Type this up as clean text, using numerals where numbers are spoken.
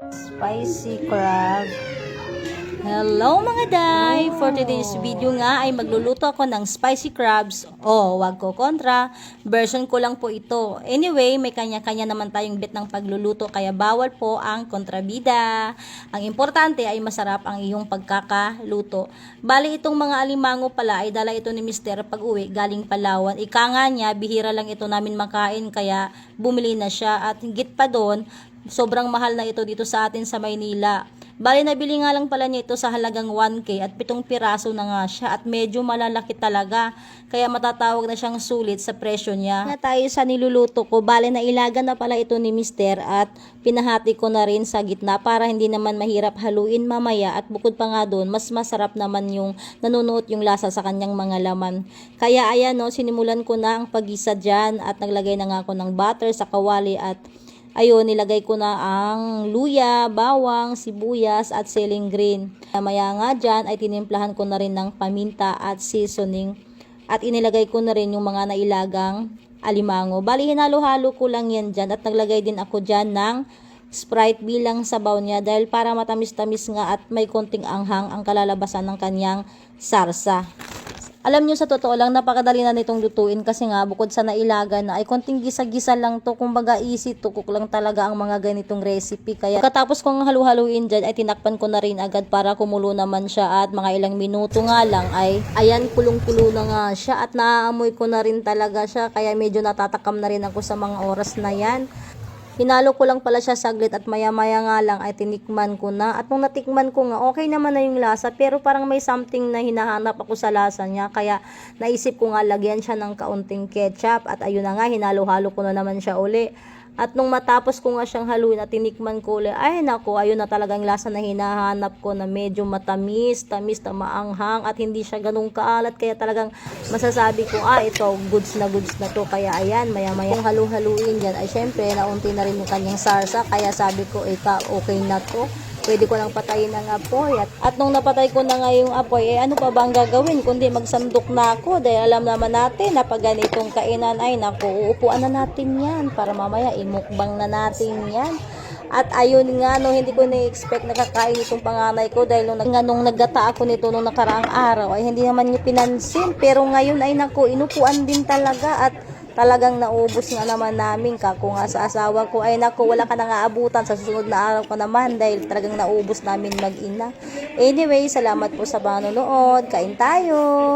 Spicy crab. Hello mga day! For today's video nga ay magluluto ako ng spicy crabs. Wag ko kontra. Version ko lang po ito. Anyway, may kanya-kanya naman tayong bit ng pagluluto kaya bawal po ang kontrabida. Ang importante ay masarap ang iyong pagkakaluto. Bali itong mga alimango pala ay dala ito ni Mr. pag-uwi galing Palawan. Ika nga niya, bihira lang ito namin makain kaya bumili na siya at higit pa doon, sobrang mahal na ito dito sa atin sa Maynila. Bali, nabili nga lang pala niya ito sa halagang 1K at 7 piraso na nga siya at medyo malalaki talaga. Kaya matatawag na siyang sulit sa presyo niya. Nga tayo sa niluluto ko, bali nailaga na pala ito ni Mister at pinahati ko na rin sa gitna para hindi naman mahirap haluin mamaya at bukod pa nga doon, mas masarap naman yung nanunuot yung lasa sa kanyang mga laman. Kaya ayan no, sinimulan ko na ang paggisa dyan at naglagay na nga ako ng butter sa kawali at ayun, nilagay ko na ang luya, bawang, sibuyas at ceiling green. Maya nga dyan ay tinimplahan ko na rin ng paminta at seasoning. At inilagay ko na rin yung mga nailagang alimango. Bali, hinalo-halo ko lang yan dyan at naglagay din ako dyan ng Sprite bilang sabaw niya dahil para matamis-tamis nga at may konting anghang ang kalalabasan ng kanyang sarsa. Alam nyo, sa totoo lang, napakadali na nitong lutuin kasi nga, bukod sa nailaga na, ay konting gisa-gisa lang to. Kumbaga, easy to cook lang talaga ang mga ganitong recipe. Kaya, katapos kong halu-haluin dyan, ay tinakpan ko na rin agad para kumulo naman siya at mga ilang minuto nga lang ay, ayan, kulong-kulo na nga siya at naaamoy ko na rin talaga siya. Kaya medyo natatakam na rin ako sa mga oras na yan. Hinalo ko lang pala siya saglit at maya-maya nga lang ay tinikman ko na. At nung natikman ko nga, okay naman na yung lasa. Pero parang may something na hinahanap ako sa lasa niya. Kaya naisip ko nga lagyan siya ng kaunting ketchup. At ayun na nga, hinalo-halo ko na naman siya uli. At nung matapos ko nga siyang haluin at tinikman ko uli, ay nako, ayun na talagang lasa na hinahanap ko na medyo matamis, tamis na maanghang at hindi siya ganun kaalat. Kaya talagang masasabi ko, ito, goods na to. Kaya ayan, maya-maya kung halu-haluin dyan, ay syempre, naunti na rin yung kanyang sarsa. Kaya sabi ko, okay na to. Pwede ko nang patayin ang apoy. At nung napatay ko na nga yung apoy, ano pa ba ang gagawin? Kundi magsandok na ako. Dahil alam naman natin na pag ganitong kainan ay naku, uupuan na natin yan. Para mamaya imukbang na natin yan. At ayun nga, no, hindi ko na-expect na kakain itong panganay ko dahil nung naggata ako nito nung nakaraang araw ay hindi naman niya pinansin. Pero ngayon ay naku, inupuan din talaga at talagang naubos nga naman namin. Kako nga sa asawa ko, ay naku, wala ka nang aabutan sa susunod na araw ko naman dahil talagang naubos namin mag-ina. Anyway, salamat po sa panonood. Kain tayo!